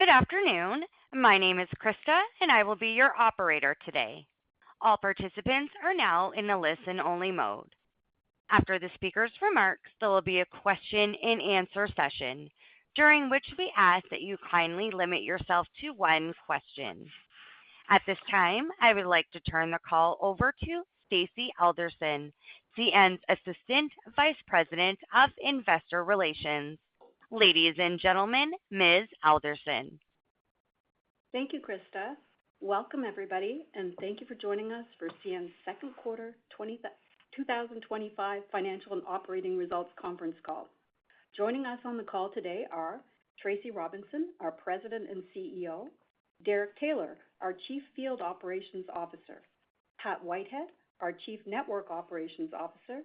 Good afternoon. My name is Krista, and I will be your operator today. All participants are now in a listen-only mode. After the speaker's remarks, there will be a question-and-answer session, during which we ask that you kindly limit yourself to one question. At this time, I would like to turn the call over to Stacy Alderson, CN's Assistant Vice President of Investor Relations. Ladies and gentlemen, Ms. Alderson. Thank you, Krista. Welcome, everybody, and thank you for joining us for CN's second quarter 2025 financial and operating results conference call. Joining us on the call today are Tracy Robinson, our President and CEO, Derek Taylor, our Chief Field Operations Officer, Pat Whitehead, our Chief Network Operations Officer,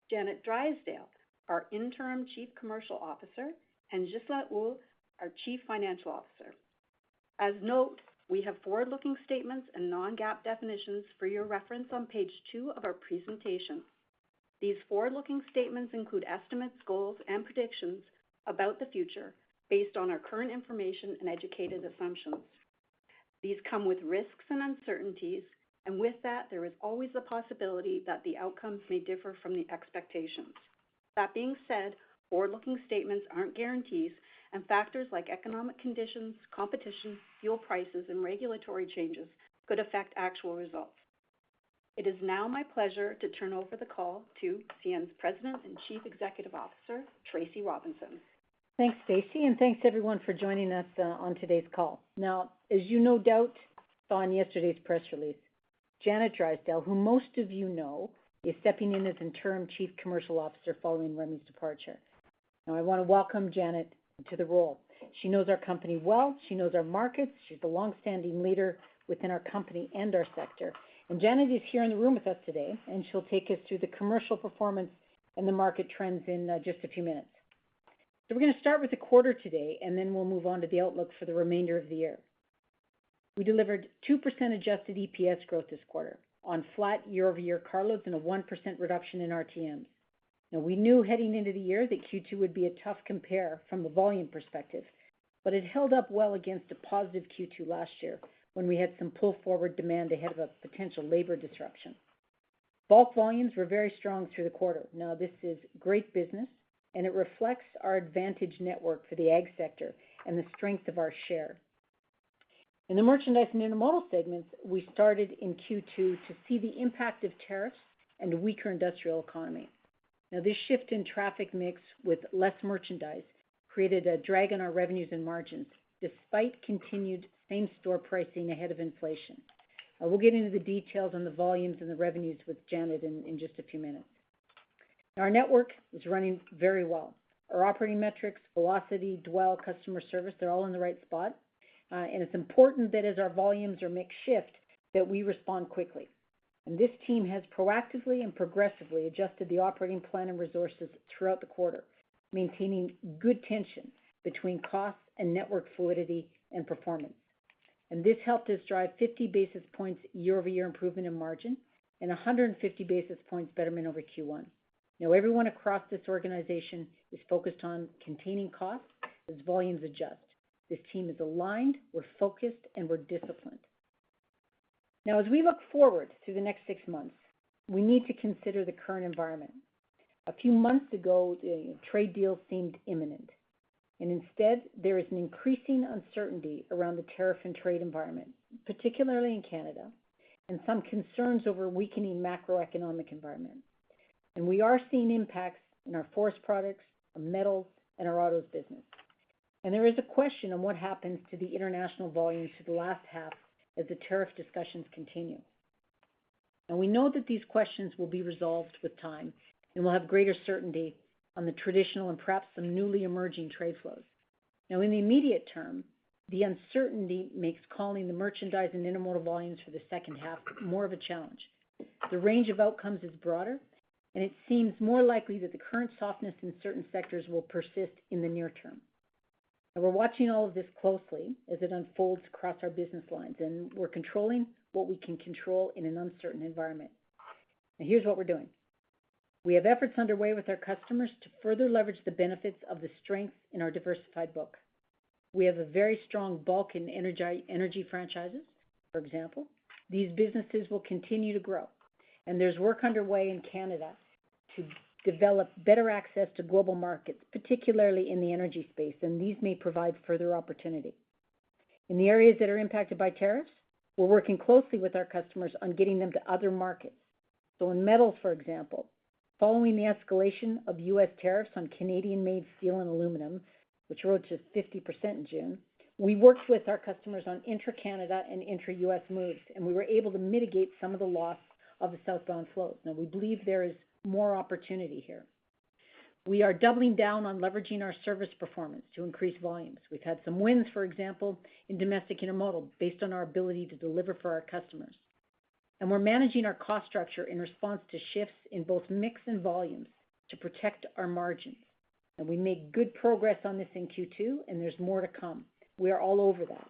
Janet Drysdale, our Interim Chief Commercial Officer, and Ghislain Houle, our Chief Financial Officer. As note, we have forward-looking statements and non-GAAP definitions for your reference on page 2 of our presentation. These forward-looking statements include estimates, goals, and predictions about the future based on our current information and educated assumptions. These come with risks and uncertainties, and with that, there is always the possibility that the outcomes may differ from the expectations. That being said, forward-looking statements aren't guarantees, and factors like economic conditions, competition, fuel prices, and regulatory changes could affect actual results. It is now my pleasure to turn over the call to CN's President and Chief Executive Officer, Tracy Robinson. Thanks, Stacy, and thanks everyone for joining us on today's call. Now, as you no doubt saw in yesterday's press release, Janet Drysdale, who most of you know, is stepping in as interim Chief Commercial Officer following Remy's departure. Now, I want to welcome Janet to the role. She knows our company well. She knows our markets. She's a longstanding leader within our company and our sector. And Janet is here in the room with us today, and she'll take us through the commercial performance and the market trends in just a few minutes. So we're going to start with the quarter today, and then we'll move on to the outlook for the remainder of the year. We delivered 2% adjusted EPS growth this quarter on flat year-over-year carloads and a 1% reduction in RTMs. Now, we knew heading into the year that Q2 would be a tough compare from the volume perspective, but it held up well against a positive Q2 last year when we had some pull-forward demand ahead of a potential labor disruption. Bulk volumes were very strong through the quarter. Now, this is great business, and it reflects our advantage network for the ag sector and the strength of our share. In the merchandise and intermodal segments, we started in Q2 to see the impact of tariffs and a weaker industrial economy. Now, this shift in traffic mix with less merchandise created a drag on our revenues and margins, despite continued same-store pricing ahead of inflation. We'll get into the details on the volumes and the revenues with Janet in just a few minutes. Now, our network is running very well. Our operating metrics, velocity, dwell, customer service, they're all in the right spot. And it's important that as our volumes or mix shift, that we respond quickly. And this team has proactively and progressively adjusted the operating plan and resources throughout the quarter, maintaining good tension between costs and network fluidity and performance. And this helped us drive 50 basis points year-over-year improvement in margin and 150 basis points betterment over Q1. Now, everyone across this organization is focused on containing costs as volumes adjust. This team is aligned, we're focused, and we're disciplined. Now, as we look forward to the next 6 months, we need to consider the current environment. A few months ago, trade deals seemed imminent, and instead, there is an increasing uncertainty around the tariff and trade environment, particularly in Canada, and some concerns over a weakening macroeconomic environment. And we are seeing impacts in our forest products, our metals, and our autos business. And there is a question on what happens to the international volumes for the last half as the tariff discussions continue. And we know that these questions will be resolved with time, and we'll have greater certainty on the traditional and perhaps some newly emerging trade flows. Now, in the immediate term, the uncertainty makes calling the merchandise and intermodal volumes for the second half more of a challenge. The range of outcomes is broader, and it seems more likely that the current softness in certain sectors will persist in the near term. Now, we're watching all of this closely as it unfolds across our business lines, and we're controlling what we can control in an uncertain environment. Now, here's what we're doing. We have efforts underway with our customers to further leverage the benefits of the strength in our diversified book. We have a very strong bulk and energy franchises, for example. These businesses will continue to grow, and there's work underway in Canada to develop better access to global markets, particularly in the energy space, and these may provide further opportunity. In the areas that are impacted by tariffs, we're working closely with our customers on getting them to other markets. So in metals, for example, following the escalation of U.S. tariffs on Canadian-made steel and aluminum, which rose to 50% in June, we worked with our customers on intra-Canada and intra-U.S. moves, and we were able to mitigate some of the loss of the southbound flows. Now, we believe there is more opportunity here. We are doubling down on leveraging our service performance to increase volumes. We've had some wins, for example, in domestic intermodal based on our ability to deliver for our customers. And we're managing our cost structure in response to shifts in both mix and volumes to protect our margins. And we made good progress on this in Q2, and there's more to come. We are all over that.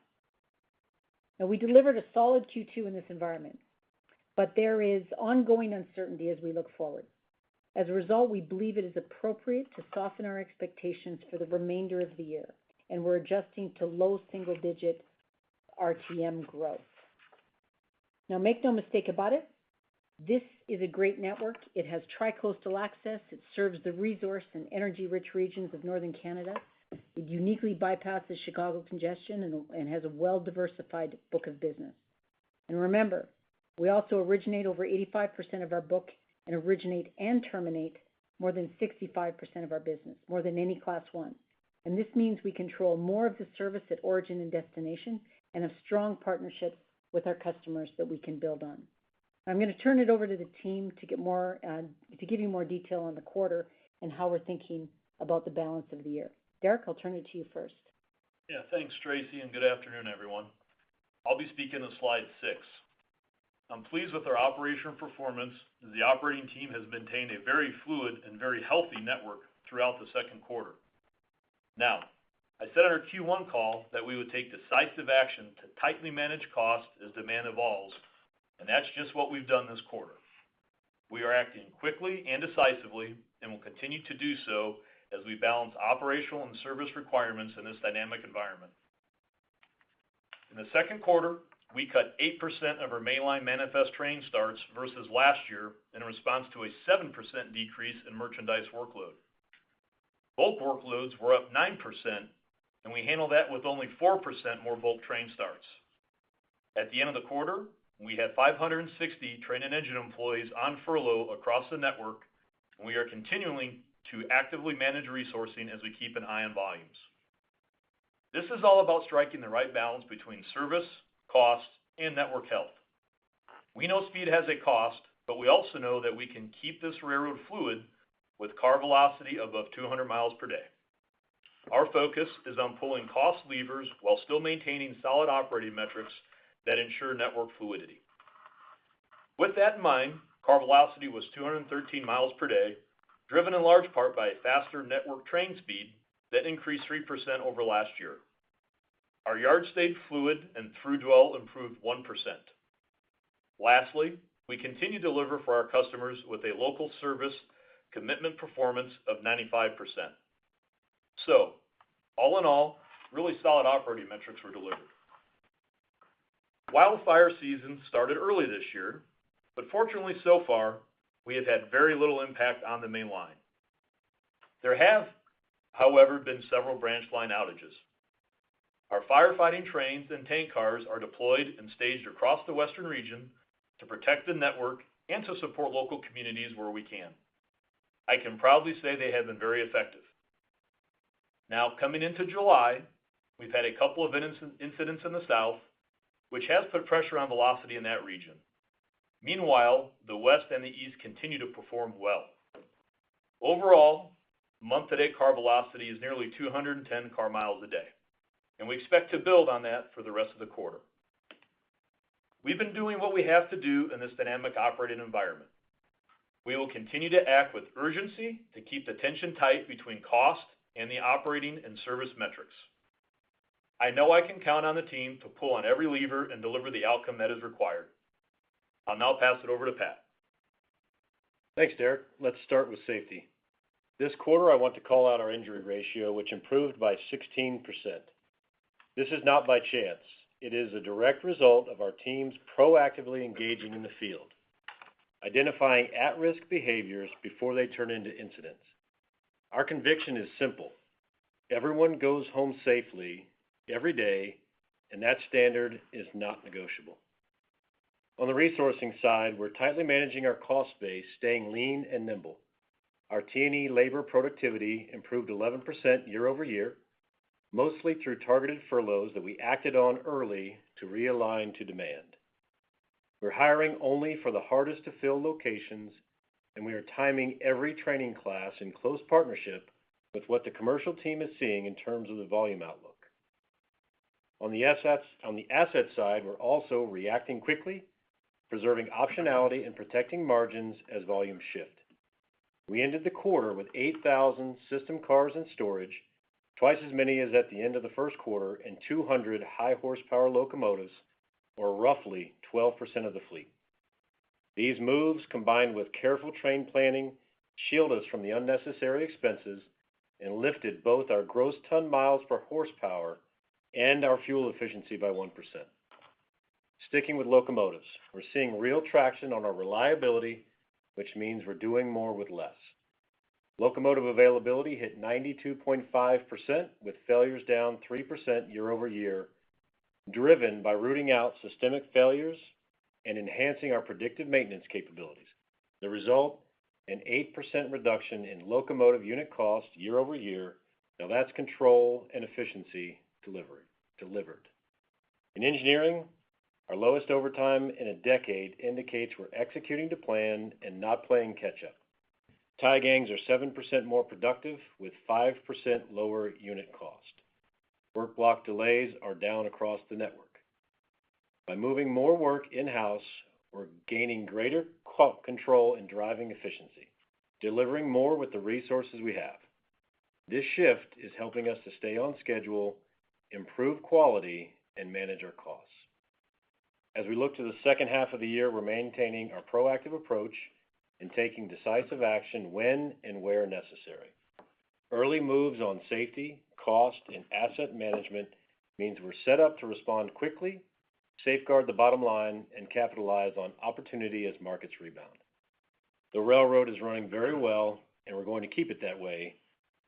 Now, we delivered a solid Q2 in this environment, but there is ongoing uncertainty as we look forward. As a result, we believe it is appropriate to soften our expectations for the remainder of the year, and we're adjusting to low single-digit RTM growth. Now, make no mistake about it, this is a great network. It has tri-coastal access. It serves the resource and energy-rich regions of northern Canada. It uniquely bypasses Chicago congestion and has a well-diversified book of business. And remember, we also originate over 85% of our book and originate and terminate more than 65% of our business, more than any Class 1. And this means we control more of the service at origin and destination and have strong partnerships with our customers that we can build on. I'm going to turn it over to the team to give you more detail on the quarter and how we're thinking about the balance of the year. Derek, I'll turn it to you first. Yeah, thanks, Tracy, and good afternoon, everyone. I'll be speaking to slide 6. I'm pleased with our operational performance as the operating team has maintained a very fluid and very healthy network throughout the second quarter. Now, I said on our Q1 call that we would take decisive action to tightly manage costs as demand evolves, and that's just what we've done this quarter. We are acting quickly and decisively and will continue to do so as we balance operational and service requirements in this dynamic environment. In the second quarter, we cut 8% of our mainline manifest train starts versus last year in response to a 7% decrease in merchandise workload. Bulk workloads were up 9%, and we handled that with only 4% more bulk train starts. At the end of the quarter, we had 560 train and engine employees on furlough across the network, and we are continuing to actively manage resourcing as we keep an eye on volumes. This is all about striking the right balance between service, cost, and network health. We know speed has a cost, but we also know that we can keep this railroad fluid with car velocity above 200 miles per day. Our focus is on pulling cost levers while still maintaining solid operating metrics that ensure network fluidity. With that in mind, car velocity was 213 miles per day, driven in large part by a faster network train speed that increased 3% over last year. Our yard stayed fluid and through dwell improved 1%. Lastly, we continue to deliver for our customers with a local service commitment performance of 95%. So, all in all, really solid operating metrics were delivered. Wildfire season started early this year, but fortunately so far, we have had very little impact on the main line. There have, however, been several branch line outages. Our firefighting trains and tank cars are deployed and staged across the western region to protect the network and to support local communities where we can. I can proudly say they have been very effective. Now, coming into July, we've had a couple of incidents in the south, which has put pressure on velocity in that region. Meanwhile, the west and the east continue to perform well. Overall, month-to-date car velocity is nearly 210 car miles a day, and we expect to build on that for the rest of the quarter. We've been doing what we have to do in this dynamic operating environment. We will continue to act with urgency to keep the tension tight between cost and the operating and service metrics. I know I can count on the team to pull on every lever and deliver the outcome that is required. I'll now pass it over to Pat. Thanks, Derek. Let's start with safety. This quarter, I want to call out our injury ratio, which improved by 16%. This is not by chance. It is a direct result of our teams proactively engaging in the field, identifying at-risk behaviors before they turn into incidents. Our conviction is simple. Everyone goes home safely every day, and that standard is not negotiable. On the resourcing side, we're tightly managing our cost base, staying lean and nimble. Our T&E labor productivity improved 11% year over year, mostly through targeted furloughs that we acted on early to realign to demand. We're hiring only for the hardest to fill locations, and we are timing every training class in close partnership with what the commercial team is seeing in terms of the volume outlook. On the asset side, we're also reacting quickly, preserving optionality and protecting margins as volumes shift. We ended the quarter with 8,000 system cars in storage, twice as many as at the end of the first quarter, and 200 high horsepower locomotives, or roughly 12% of the fleet. These moves, combined with careful train planning, shield us from the unnecessary expenses and lifted both our gross ton miles per horsepower and our fuel efficiency by 1%. Sticking with locomotives, we're seeing real traction on our reliability, which means we're doing more with less. Locomotive availability hit 92.5%, with failures down 3% year over year, driven by rooting out systemic failures and enhancing our predictive maintenance capabilities. The result, an 8% reduction in locomotive unit cost year over year. Now that's control and efficiency delivered. In engineering, our lowest overtime in a decade indicates we're executing to plan and not playing catch-up. Tie gangs are 7% more productive with 5% lower unit cost. Work block delays are down across the network. By moving more work in-house, we're gaining greater control and driving efficiency, delivering more with the resources we have. This shift is helping us to stay on schedule, improve quality, and manage our costs. As we look to the second half of the year, we're maintaining our proactive approach and taking decisive action when and where necessary. Early moves on safety, cost, and asset management means we're set up to respond quickly, safeguard the bottom line, and capitalize on opportunity as markets rebound. The railroad is running very well, and we're going to keep it that way,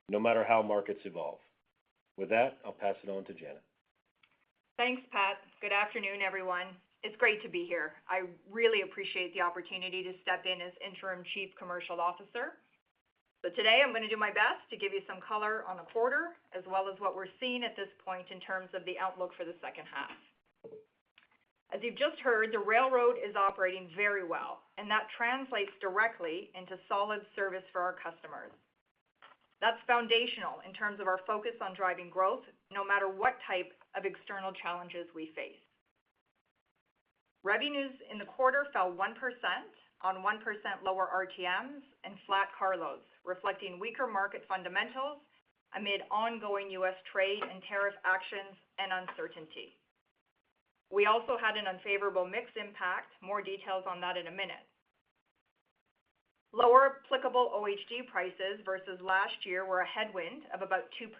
no matter how markets evolve. With that, I'll pass it on to Janet. Thanks, Pat. Good afternoon, everyone. It's great to be here. I really appreciate the opportunity to step in as Interim Chief Commercial Officer. So today I'm going to do my best to give you some color on the quarter, as well as what we're seeing at this point in terms of the outlook for the second half. As you've just heard, the railroad is operating very well, and that translates directly into solid service for our customers. That's foundational in terms of our focus on driving growth, no matter what type of external challenges we face. Revenues in the quarter fell 1% on 1% lower RTMs and flat carloads, reflecting weaker market fundamentals amid ongoing U.S. trade and tariff actions and uncertainty. We also had an unfavorable mix impact. More details on that in a minute. Lower applicable OHD prices versus last year were a headwind of about 2%.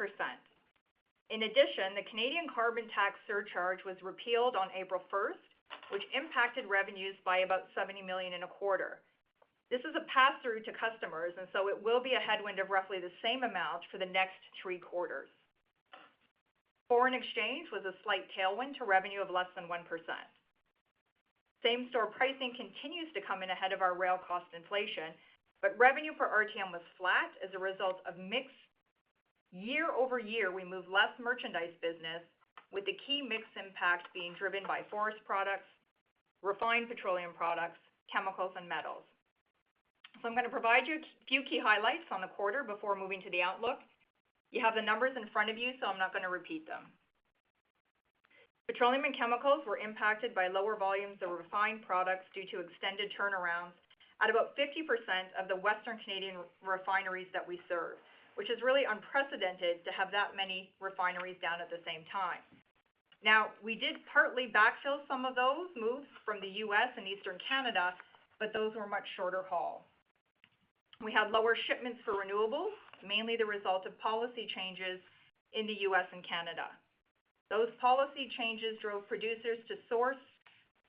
In addition, the Canadian carbon tax surcharge was repealed on April 1st, which impacted revenues by about $70 million in a quarter. This is a pass-through to customers, and so it will be a headwind of roughly the same amount for the next 3 quarters. Foreign exchange was a slight tailwind to revenue of less than 1%. Same-store pricing continues to come in ahead of our rail cost inflation, but revenue per RTM was flat as a result of mix. Year over year, we moved less merchandise business, with the key mix impact being driven by forest products, refined petroleum products, chemicals, and metals. So I'm going to provide you a few key highlights on the quarter before moving to the outlook. You have the numbers in front of you, so I'm not going to repeat them. Petroleum and chemicals were impacted by lower volumes of refined products due to extended turnarounds at about 50% of the Western Canadian refineries that we serve, which is really unprecedented to have that many refineries down at the same time. Now, we did partly backfill some of those moves from the U.S. and Eastern Canada, but those were much shorter haul. We had lower shipments for renewables, mainly the result of policy changes in the U.S. and Canada. Those policy changes drove producers to source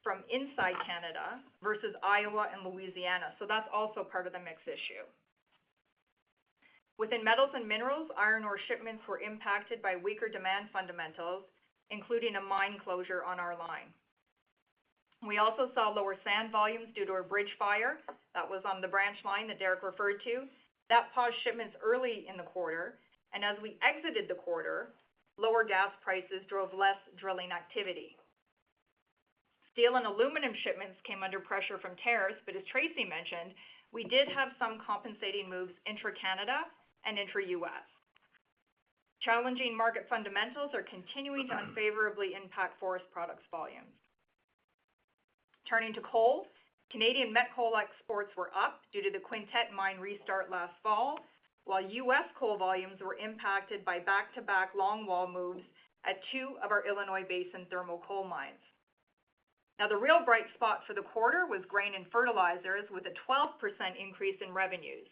from inside Canada versus Iowa and Louisiana, so that's also part of the mix issue. Within metals and minerals, iron ore shipments were impacted by weaker demand fundamentals, including a mine closure on our line. We also saw lower sand volumes due to a bridge fire that was on the branch line that Derek referred to. That paused shipments early in the quarter, and as we exited the quarter, lower gas prices drove less drilling activity. Steel and aluminum shipments came under pressure from tariffs, but as Tracy mentioned, we did have some compensating moves intra-Canada and intra-U.S. Challenging market fundamentals are continuing to unfavorably impact forest products volumes. Turning to coal, Canadian met coal exports were up due to the Quintet mine restart last fall, while U.S. coal volumes were impacted by back-to-back longwall moves at two of our Illinois Basin thermal coal mines. Now, the real bright spot for the quarter was grain and fertilizers with a 12% increase in revenues.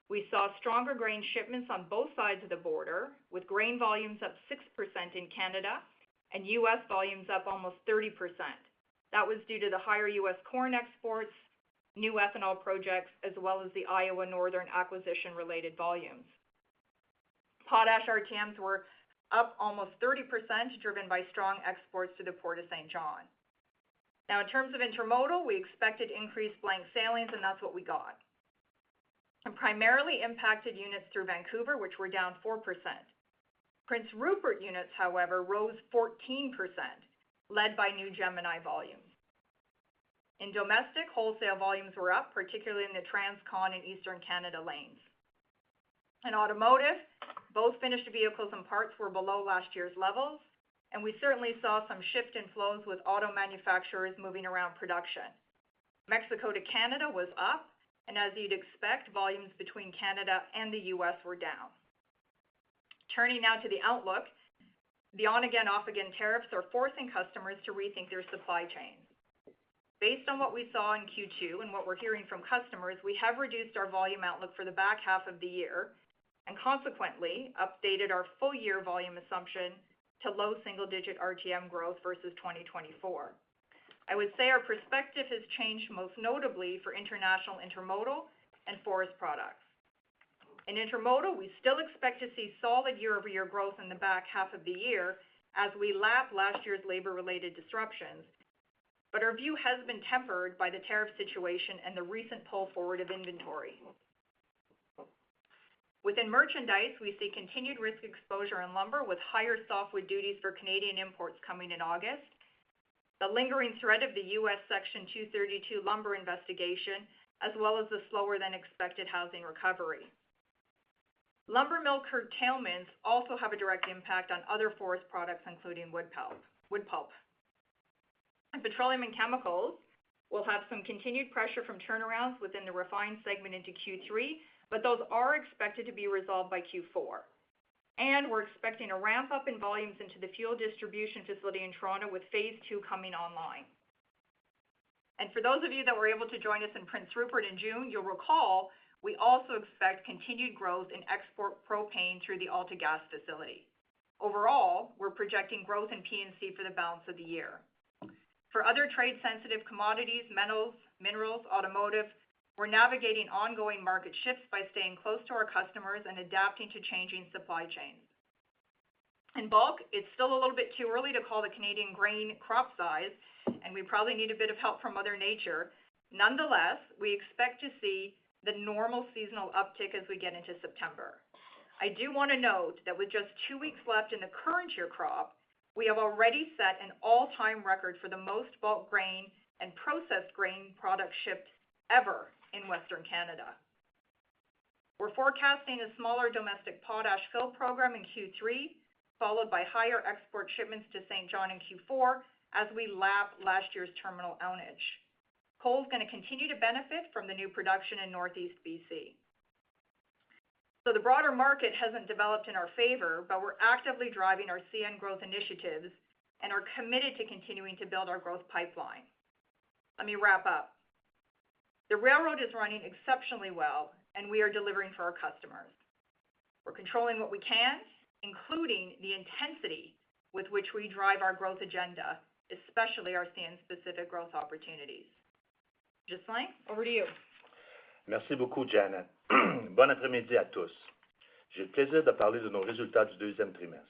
We saw stronger grain shipments on both sides of the border, with grain volumes up 6% in Canada and U.S. volumes up almost 30%. That was due to the higher U.S. corn exports, new ethanol projects, as well as the Iowa Northern acquisition-related volumes. Potash RTMs were up almost 30%, driven by strong exports to the Port of St. John. Now, in terms of intermodal, we expected increased blank sailings, and that's what we got. And primarily impacted units through Vancouver, which were down 4%. Prince Rupert units, however, rose 14%, led by new Gemini volumes. In domestic, wholesale volumes were up, particularly in the Transcon and Eastern Canada lanes. In automotive, both finished vehicles and parts were below last year's levels, and we certainly saw some shift in flows with auto manufacturers moving around production. Mexico to Canada was up, and as you'd expect, volumes between Canada and the U.S. were down. Turning now to the outlook, the on-again, off-again tariffs are forcing customers to rethink their supply chains. Based on what we saw in Q2 and what we're hearing from customers, we have reduced our volume outlook for the back half of the year and consequently updated our full-year volume assumption to low single-digit RTM growth versus 2024. I would say our perspective has changed most notably for international intermodal and forest products. In intermodal, we still expect to see solid year-over-year growth in the back half of the year as we lap last year's labor-related disruptions, but our view has been tempered by the tariff situation and the recent pull forward of inventory. Within merchandise, we see continued risk exposure in lumber with higher softwood duties for Canadian imports coming in August, the lingering threat of the U.S. Section 232 lumber investigation, as well as the slower than expected housing recovery. Lumber mill curtailments also have a direct impact on other forest products, including wood pulp. And petroleum and chemicals will have some continued pressure from turnarounds within the refined segment into Q3, but those are expected to be resolved by Q4. And we're expecting a ramp up in volumes into the fuel distribution facility in Toronto with Phase 2 coming online. And for those of you that were able to join us in Prince Rupert in June, you'll recall we also expect continued growth in export propane through the AltaGas facility. Overall, we're projecting growth in P&C for the balance of the year. For other trade-sensitive commodities, metals, minerals, automotive, we're navigating ongoing market shifts by staying close to our customers and adapting to changing supply chains. In bulk, it's still a little bit too early to call the Canadian grain crop size, and we probably need a bit of help from Mother Nature. Nonetheless, we expect to see the normal seasonal uptick as we get into September. I do want to note that with just 2 weeks left in the current year crop, we have already set an all-time record for the most bulk grain and processed grain products shipped ever in Western Canada. We're forecasting a smaller domestic potash fill program in Q3, followed by higher export shipments to St. John in Q4 as we lap last year's terminal outage. Coal is going to continue to benefit from the new production in Northeast BC. So the broader market hasn't developed in our favor, but we're actively driving our CN growth initiatives and are committed to continuing to build our growth pipeline. Let me wrap up. The railroad is running exceptionally well, and we are delivering for our customers. We're controlling what we can, including the intensity with which we drive our growth agenda, especially our CN-specific growth opportunities. Ghislain, over to you. Merci beaucoup, Janet. Bon après-midi à tous. J'ai le plaisir de parler de nos résultats du deuxième trimestre.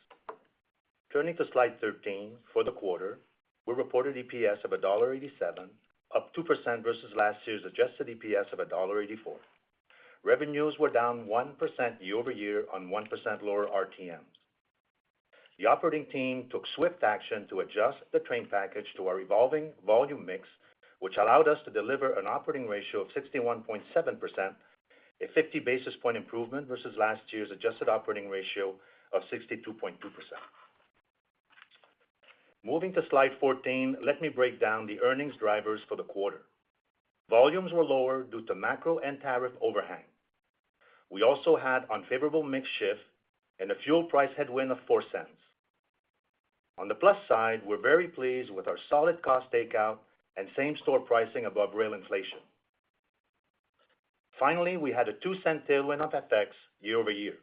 Turning to slide 13, for the quarter, we reported EPS of $1.87, up 2% versus last year's adjusted EPS of $1.84. Revenues were down 1% year-over-year on 1% lower RTMs. The operating team took swift action to adjust the train package to our evolving volume mix, which allowed us to deliver an operating ratio of 61.7%, a 50 basis point improvement versus last year's adjusted operating ratio of 62.2%. Moving to slide 14, let me break down the earnings drivers for the quarter. Volumes were lower due to macro and tariff overhang. We also had unfavorable mix shift and a fuel price headwind of 4 cents. On the plus side, we're very pleased with our solid cost takeout and same-store pricing above rail inflation. Finally, we had a 2-cent tailwind of FX year-over-year.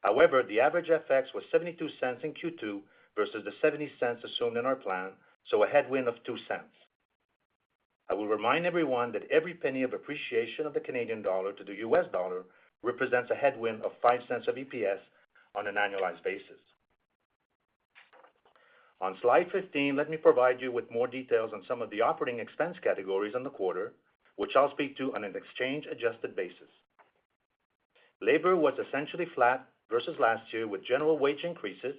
However, the average FX was 72 cents in Q2 versus the 70 cents assumed in our plan, so a headwind of 2 cents. I will remind everyone that every penny of appreciation of the Canadian dollar to the US dollar represents a headwind of 5 cents of EPS on an annualized basis. On slide 15, let me provide you with more details on some of the operating expense categories in the quarter, which I'll speak to on an exchange-adjusted basis. Labor was essentially flat versus last year with general wage increases,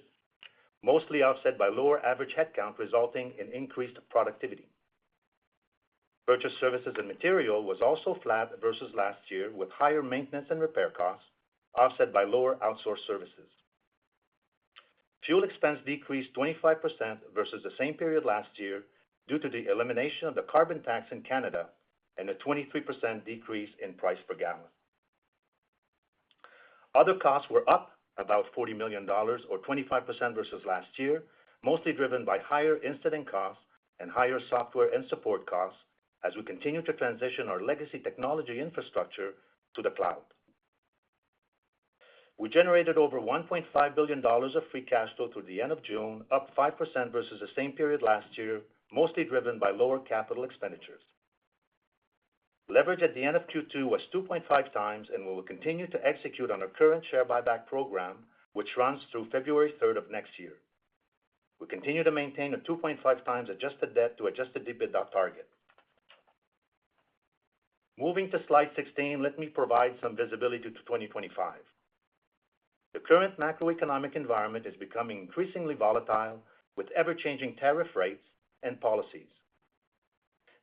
mostly offset by lower average headcount resulting in increased productivity. Purchase services and material was also flat versus last year with higher maintenance and repair costs, offset by lower outsourced services. Fuel expense decreased 25% versus the same period last year due to the elimination of the carbon tax in Canada and a 23% decrease in price per gallon. Other costs were up about $40 million or 25% versus last year, mostly driven by higher incident costs and higher software and support costs as we continue to transition our legacy technology infrastructure to the cloud. We generated over $1.5 billion of free cash flow through the end of June, up 5% versus the same period last year, mostly driven by lower capital expenditures. Leverage at the end of Q2 was 2.5 times, and we will continue to execute on our current share buyback program, which runs through February 3rd of next year. We continue to maintain a 2.5 times adjusted debt to adjusted EBITDA target. Moving to slide 16, let me provide some visibility to 2025. The current macroeconomic environment is becoming increasingly volatile with ever-changing tariff rates and policies.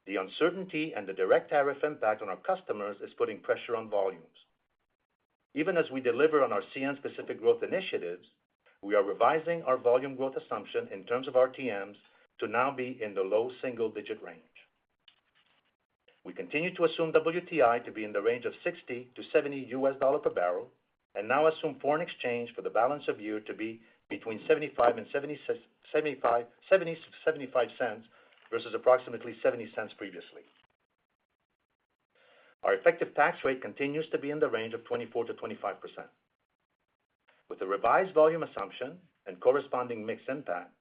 The uncertainty and the direct tariff impact on our customers is putting pressure on volumes. Even as we deliver on our CN-specific growth initiatives, we are revising our volume growth assumption in terms of RTMs to now be in the low single-digit range. We continue to assume WTI to be in the range of $60 to $70 per barrel, and now assume foreign exchange for the balance of year to be between 75 and 75 cents versus approximately 70 cents previously. Our effective tax rate continues to be in the range of 24 to 25%. With a revised volume assumption and corresponding mix impact,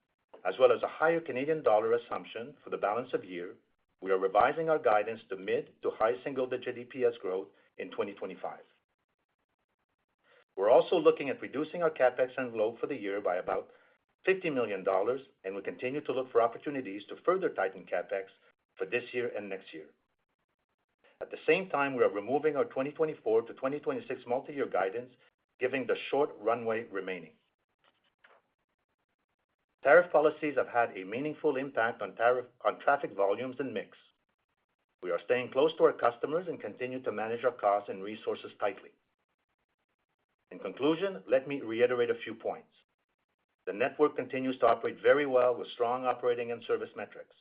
as well as a higher Canadian dollar assumption for the balance of year, we are revising our guidance to mid to high single-digit EPS growth in 2025. We're also looking at reducing our CapEx envelope for the year by about $50 million, and we continue to look for opportunities to further tighten CapEx for this year and next year. At the same time, we are removing our 2024 to 2026 multi-year guidance, giving the short runway remaining. Tariff policies have had a meaningful impact on traffic volumes and mix. We are staying close to our customers and continue to manage our costs and resources tightly. In conclusion, let me reiterate a few points. The network continues to operate very well with strong operating and service metrics.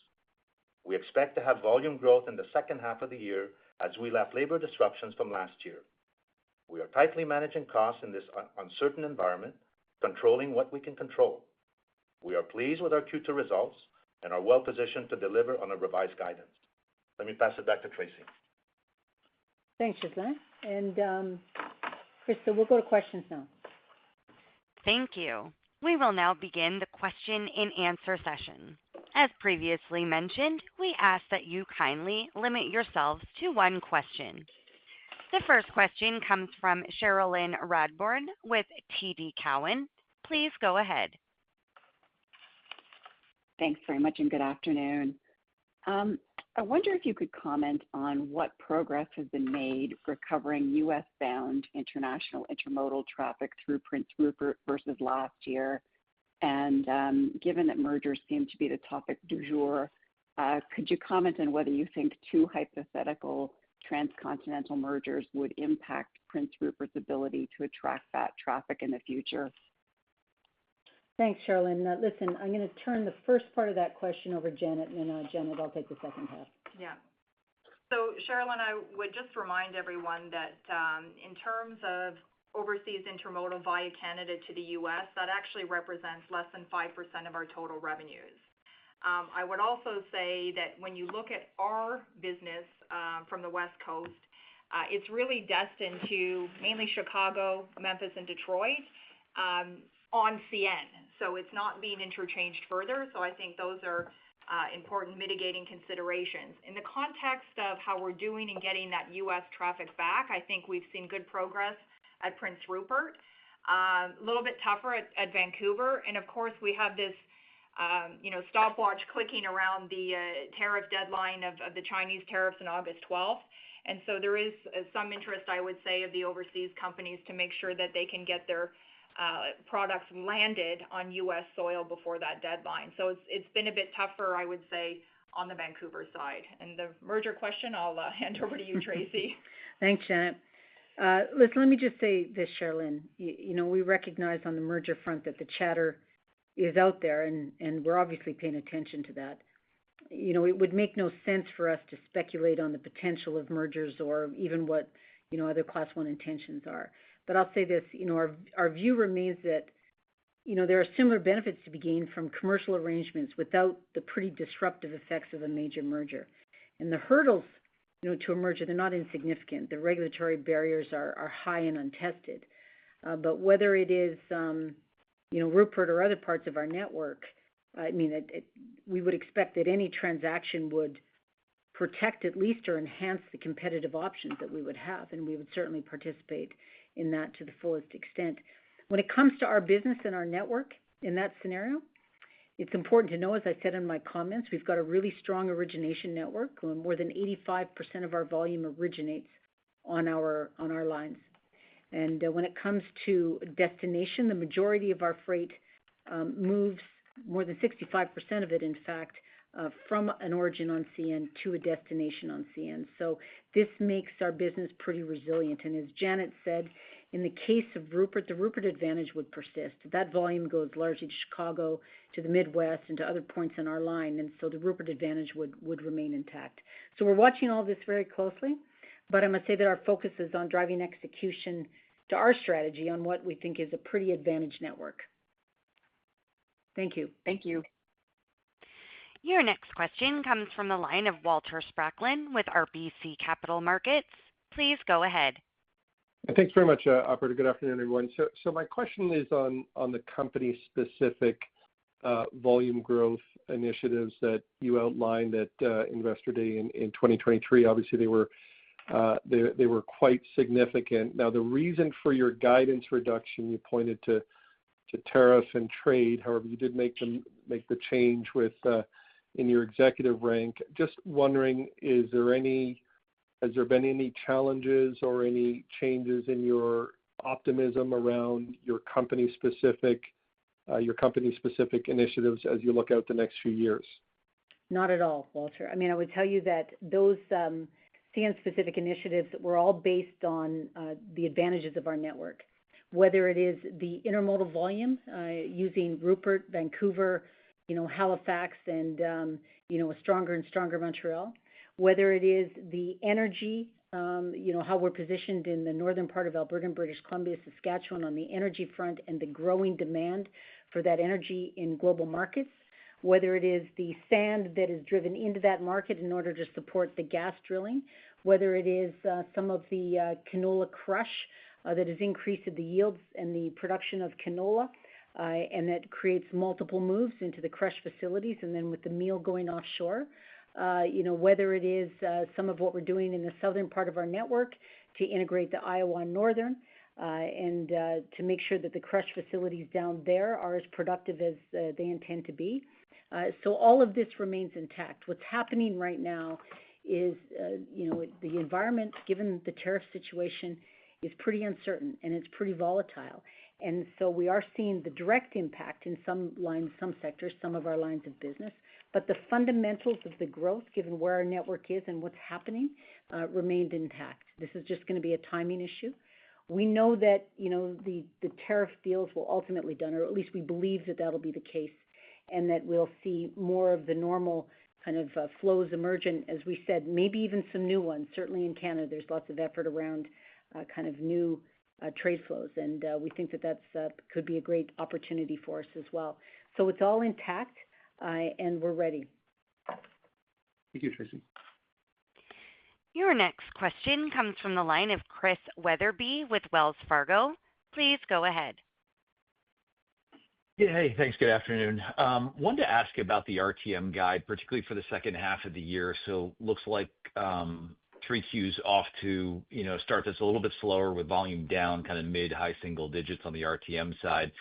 We expect to have volume growth in the second half of the year as we lap labor disruptions from last year. We are tightly managing costs in this uncertain environment, controlling what we can control. We are pleased with our Q2 results and are well positioned to deliver on a revised guidance. Let me pass it back to Tracy. Thanks, Ghislain. And Krista, we'll go to questions now. Thank you. We will now begin the question and answer session. As previously mentioned, we ask that you kindly limit yourselves to one question. The first question comes from Cherilyn Radbourne with TD Cowen. Please go ahead. Thanks very much and good afternoon. I wonder if you could comment on what progress has been made recovering U.S.-bound international intermodal traffic through Prince Rupert versus last year. And given that mergers seem to be the topic du jour, could you comment on whether you think two hypothetical transcontinental mergers would impact Prince Rupert's ability to attract that traffic in the future? Thanks, Charlene. Listen, I'm going to turn the first part of that question over to Janet, and then Janet, I'll take the second half. Yeah. So, Cherilyn, I would just remind everyone that in terms of overseas intermodal via Canada to the U.S., that actually represents less than 5% of our total revenues. I would also say that when you look at our business from the West Coast, it's really destined to mainly Chicago, Memphis, and Detroit on CN. So it's not being interchanged further. So I think those are important mitigating considerations. In the context of how we're doing in getting that U.S. traffic back, I think we've seen good progress at Prince Rupert, a little bit tougher at Vancouver. And of course, we have this stopwatch clicking around the tariff deadline of the Chinese tariffs on August 12th. And so there is some interest, I would say, of the overseas companies to make sure that they can get their products landed on U.S. soil before that deadline. So it's been a bit tougher, I would say, on the Vancouver side. And the merger question, I'll hand over to you, Tracy. Thanks, Janet. Listen, let me just say this, Cherilyn. We recognize on the merger front that the chatter is out there, and we're obviously paying attention to that. It would make no sense for us to speculate on the potential of mergers or even what, other Class 1 intentions are. But I'll say this, our view remains that, there are similar benefits to be gained from commercial arrangements without the pretty disruptive effects of a major merger. And the hurdles, to a merger, they're not insignificant. The regulatory barriers are high and untested. But whether it is, Rupert or other parts of our network, we would expect that any transaction would protect at least or enhance the competitive options that we would have, and we would certainly participate in that to the fullest extent. When it comes to our business and our network in that scenario, it's important to know, as I said in my comments, we've got a really strong origination network. More than 85% of our volume originates on our lines. And when it comes to destination, the majority of our freight moves, more than 65% of it, in fact, from an origin on CN to a destination on CN. So this makes our business pretty resilient. And as Janet said, in the case of Rupert, the Rupert advantage would persist. That volume goes largely to Chicago, to the Midwest, and to other points in our line. And so the Rupert advantage would remain intact. So we're watching all this very closely. But I must say that our focus is on driving execution to our strategy on what we think is a pretty advantaged network. Thank you. Thank you. Your next question comes from the line of Walter Spracklin with RBC Capital Markets. Please go ahead. Thanks very much, Operator. Good afternoon, everyone. So my question is on the company-specific volume growth initiatives that you outlined at Investor Day in 2023. Obviously, they were quite significant. Now, the reason for your guidance reduction, you pointed to tariff and trade. However, you did make the change with in your executive rank. Just wondering, has there been any challenges or any changes in your optimism around your company-specific initiatives as you look out the next few years? Not at all, Walter. I would tell you that those CN-specific initiatives were all based on the advantages of our network, whether it is the intermodal volume using Rupert, Vancouver, Halifax, and a stronger and stronger Montreal, whether it is the energy, how we're positioned in the northern part of Alberta and British Columbia, Saskatchewan on the energy front and the growing demand for that energy in global markets, whether it is the sand that is driven into that market in order to support the gas drilling, whether it is some of the canola crush that has increased the yields and the production of canola and that creates multiple moves into the crush facilities, and then with the meal going offshore, whether it is some of what we're doing in the southern part of our network to integrate the Iowa and northern, and to make sure that the crush facilities down there are as productive as they intend to be. So all of this remains intact. What's happening right now is, the environment, given the tariff situation, is pretty uncertain and it's pretty volatile. And so we are seeing the direct impact in some lines, some sectors, some of our lines of business. But the fundamentals of the growth, given where our network is and what's happening, remained intact. This is just going to be a timing issue. We know that, the tariff deals will ultimately done, or at least we believe that that'll be the case, and that we'll see more of the normal kind of flows emerge, and as we said, maybe even some new ones. Certainly in Canada, there's lots of effort around kind of new trade flows, and we think that that's could be a great opportunity for us as well. So it's all intact, and we're ready. Thank you, Tracy. Your next question comes from the line of Chris Wetherbee with Wells Fargo. Please go ahead. Yeah, hey, thanks. Good afternoon. Wanted to ask about the RTM guide, particularly for the second half of the year. So looks like 3Q's off to start that's a little bit slower with volume down, kind of mid high single digits on the RTM side.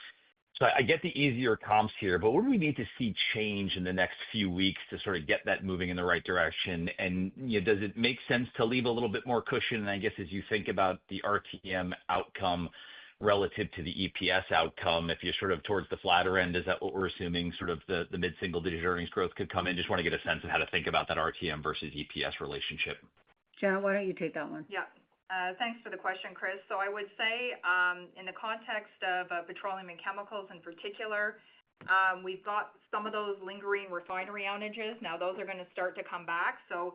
So I get the easier comps here, but what do we need to see change in the next few weeks to sort of get that moving in the right direction? And does it make sense to leave a little bit more cushion? And I guess as you think about the RTM outcome relative to the EPS outcome, if you're sort of towards the flatter end, is that what we're assuming, sort of the mid-single digit earnings growth could come in? Just want to get a sense of how to think about that RTM versus EPS relationship. Janet, why don't you take that one? Yeah. Thanks for the question, Chris. So I would say in the context of petroleum and chemicals in particular, we've got some of those lingering refinery outages. Now those are going to start to come back. So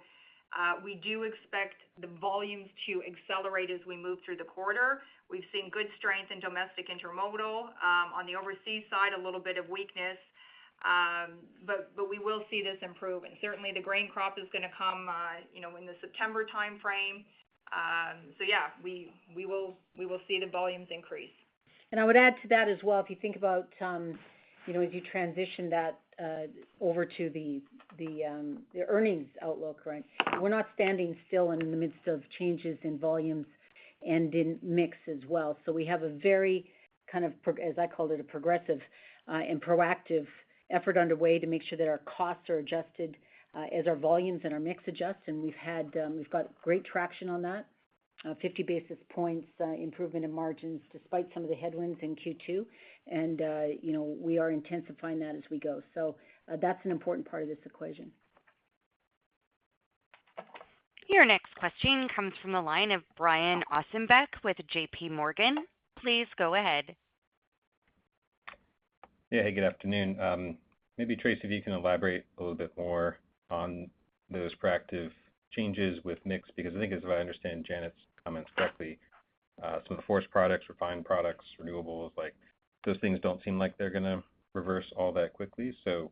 we do expect the volumes to accelerate as we move through the quarter. We've seen good strength in domestic intermodal. On the overseas side, a little bit of weakness. But we will see this improve. And certainly the grain crop is going to come, in the September timeframe. So yeah, we will see the volumes increase. And I would add to that as well, if you think about, as you transition that over to the earnings outlook, right? We're not standing still in the midst of changes in volumes and in mix as well. So we have a very kind of, as I called it, a progressive and proactive effort underway to make sure that our costs are adjusted as our volumes and our mix adjust. And we've got great traction on that. 50 basis points improvement in margins despite some of the headwinds in Q2. And, we are intensifying that as we go. So that's an important part of this equation. Your next question comes from the line of Brian Ossenbeck with J.P. Morgan. Please go ahead. Yeah, hey, good afternoon. Maybe, Tracy, if you can elaborate a little bit more on those proactive changes with mix, because I think, as I understand Janet's comments correctly, some of the forest products, refined products, renewables, like those things don't seem like they're going to reverse all that quickly. So,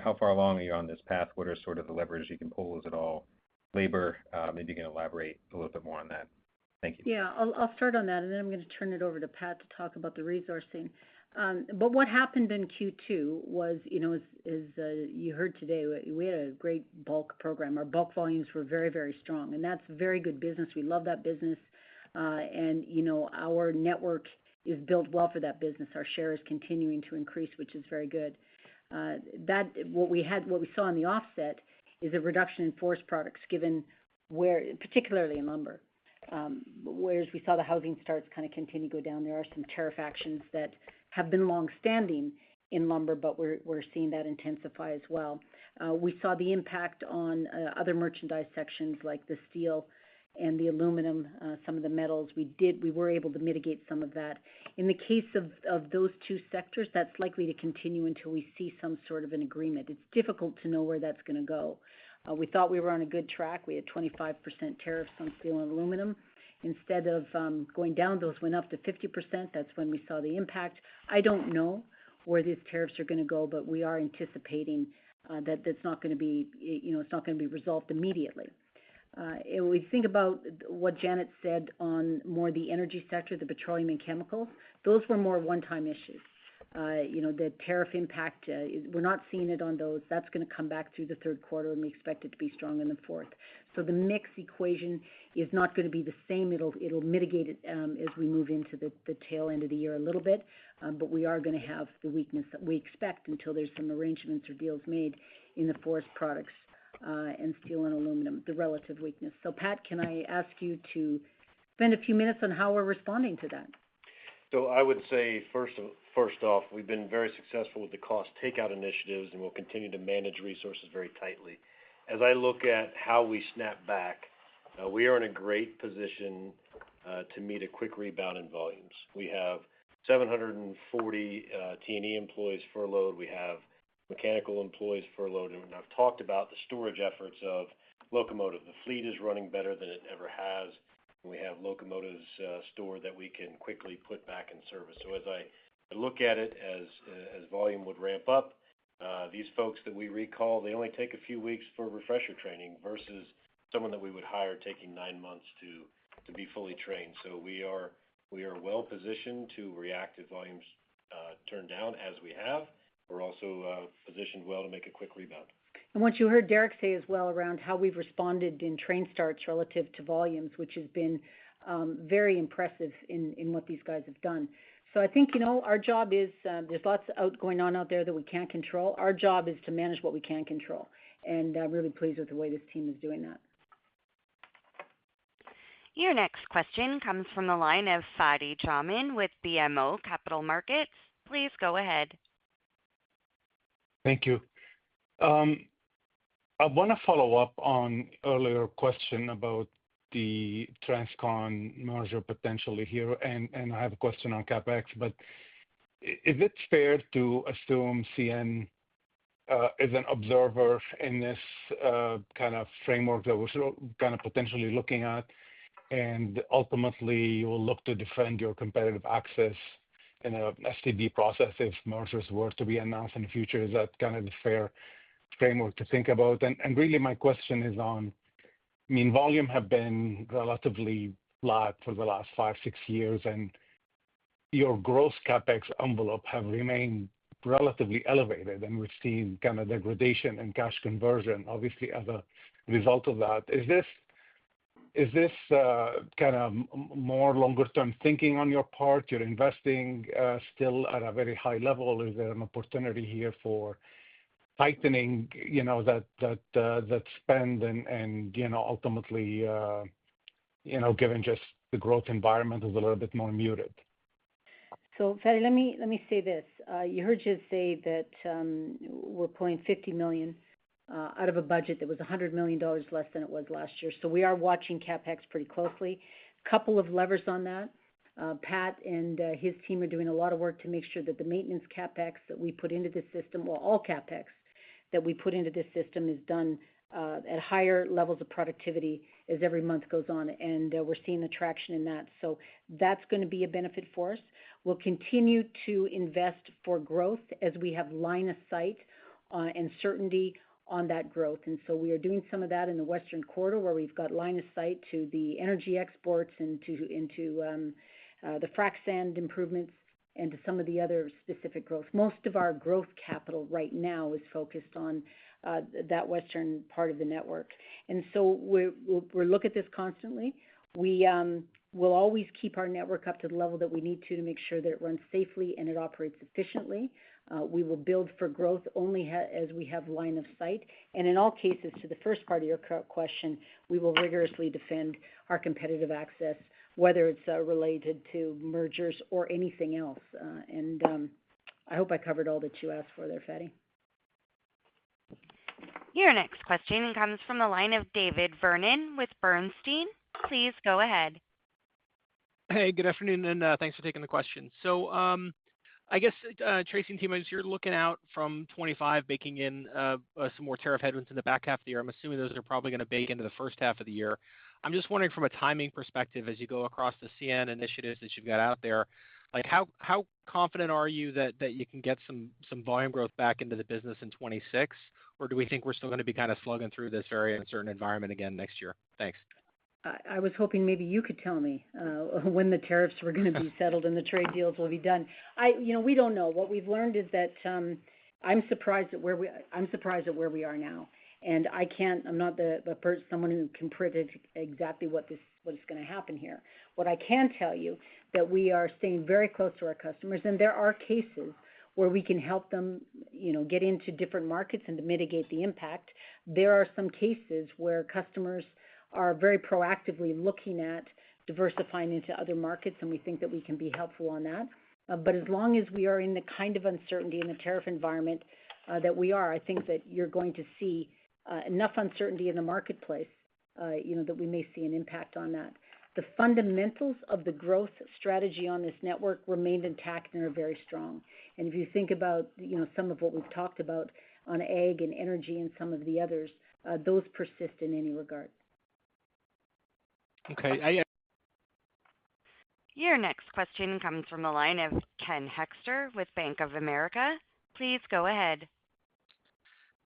how far along are you on this path? What are sort of the levers you can pull? Is it all labor? Maybe you can elaborate a little bit more on that. Thank you. Yeah, I'll start on that, and then I'm going to turn it over to Pat to talk about the resourcing. But what happened in Q2 was, as you heard today, we had a great bulk program. Our bulk volumes were very, very strong, and that's very good business. We love that business, and our network is built well for that business. Our share is continuing to increase, which is very good. What we saw in the offset is a reduction in forest products, given particularly in lumber. Whereas we saw the housing starts kind of continue to go down, there are some tariff actions that have been long-standing in lumber, but we're seeing that intensify as well. We saw the impact on other merchandise sections like the steel and the aluminum, some of the metals. We were able to mitigate some of that. In the case of those two sectors, that's likely to continue until we see some sort of an agreement. It's difficult to know where that's going to go. We thought we were on a good track. We had 25% tariffs on steel and aluminum. Instead of going down, those went up to 50%. That's when we saw the impact. I don't know where these tariffs are going to go, but we are anticipating that that's not going to be, it's not going to be resolved immediately. When we think about what Janet said on more the energy sector, the petroleum and chemicals, those were more one-time issues. The tariff impact, we're not seeing it on those. That's going to come back through the third quarter, and we expect it to be strong in the fourth. So the mix equation is not going to be the same. It'll mitigate it as we move into the tail end of the year a little bit, but we are going to have the weakness that we expect until there's some arrangements or deals made in the forest products and steel and aluminum, the relative weakness. So Pat, can I ask you to spend a few minutes on how we're responding to that? So I would say first off, we've been very successful with the cost takeout initiatives, and we'll continue to manage resources very tightly. As I look at how we snap back, we are in a great position to meet a quick rebound in volumes. We have 740 T&E employees furloughed. We have mechanical employees furloughed, and I've talked about the storage efforts of locomotive. The fleet is running better than it ever has. We have locomotives stored that we can quickly put back in service. So as I look at it as volume would ramp up, these folks that we recall, they only take a few weeks for refresher training versus someone that we would hire taking 9 months to be fully trained. So we are well positioned to react if volumes turn down as we have. We're also positioned well to make a quick rebound. And what you heard Derek say as well around how we've responded in train starts relative to volumes, which has been very impressive in what these guys have done. So I think, our job is, there's lots going on out there that we can't control. Our job is to manage what we can control. And I'm really pleased with the way this team is doing that. Your next question comes from the line of Fadi Chamoun with BMO Capital Markets. Please go ahead. Thank you. I want to follow up on earlier question about the Transcon merger potentially here, and I have a question on CapEx, but is it fair to assume CN is an observer in this kind of framework that we're kind of potentially looking at, and ultimately you will look to defend your competitive access in a STB process if mergers were to be announced in the future? Is that kind of the fair framework to think about? And really my question is on, volume have been relatively flat for the last 5-6 years, and your gross CapEx envelope have remained relatively elevated, and we've seen kind of degradation in cash conversion, obviously as a result of that. Is this kind of more longer term thinking on your part? You're investing still at a very high level. Is there an opportunity here for tightening, that spend and ultimately, given just the growth environment is a little bit more muted? So, Fadi, let me say this. You heard Jiz say that we're pulling $50 million out of a budget that was $100 million less than it was last year. So we are watching CapEx pretty closely. Couple of levers on that. Pat and his team are doing a lot of work to make sure that the maintenance CapEx that we put into the system, well, all CapEx that we put into this system is done at higher levels of productivity as every month goes on, and we're seeing the traction in that. So that's going to be a benefit for us. We'll continue to invest for growth as we have line of sight and certainty on that growth. And so we are doing some of that in the Western Corridor where we've got line of sight to the energy exports and into the frac sand improvements and to some of the other specific growth. Most of our growth capital right now is focused on that western part of the network. And so we'll look at this constantly. We'll always keep our network up to the level that we need to make sure that it runs safely and it operates efficiently. We will build for growth only as we have line of sight. And in all cases, to the first part of your question, we will rigorously defend our competitive access, whether it's related to mergers or anything else. And I hope I covered all that you asked for there, Fadi. Your next question comes from the line of David Vernon with Bernstein. Please go ahead. Hey, good afternoon, and thanks for taking the question. So I guess, Tracy and team, as you're looking out from 25, baking in some more tariff headwinds in the back half of the year, I'm assuming those are probably going to bake into the first half of the year. I'm just wondering from a timing perspective, as you go across the CN initiatives that you've got out there, like how confident are you that you can get some volume growth back into the business in 26, or do we think we're still going to be kind of slugging through this very uncertain environment again next year? Thanks. I was hoping maybe you could tell me when the tariffs were going to be settled and the trade deals will be done. We don't know. What we've learned is that I'm surprised at where we are now, and I'm not someone who can predict exactly what's going to happen here. What I can tell you that we are staying very close to our customers, and there are cases where we can help them, get into different markets and to mitigate the impact. There are some cases where customers are very proactively looking at diversifying into other markets, and we think that we can be helpful on that. But as long as we are in the kind of uncertainty in the tariff environment that we are, I think that you're going to see enough uncertainty in the marketplace, that we may see an impact on that. The fundamentals of the growth strategy on this network remained intact and are very strong. And if you think about, some of what we've talked about on ag and energy and some of the others, those persist in any regard. Okay. Your next question comes from the line of Ken Hoexter with Bank of America. Please go ahead.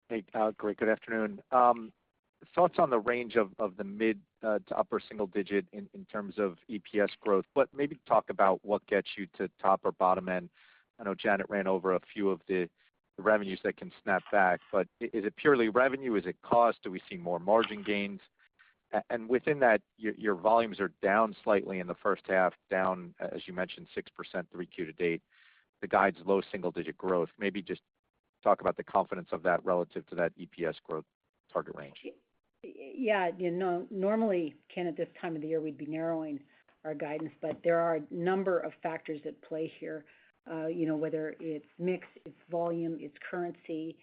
Hey, great. Good afternoon. Thoughts on the range of the mid to upper single digit in terms of EPS growth, but maybe talk about what gets you to top or bottom end. I know Janet ran over a few of the revenues that can snap back, but is it purely revenue? Is it cost? Do we see more margin gains? And within that, your volumes are down slightly in the first half, down, as you mentioned, 6% 3Q to date. The guide's low single-digit growth. Maybe just talk about the confidence of that relative to that EPS growth target range. Yeah, normally, Ken, at this time of the year, we'd be narrowing our guidance, but there are a number of factors at play here, whether it's mix, it's volume, it's currency,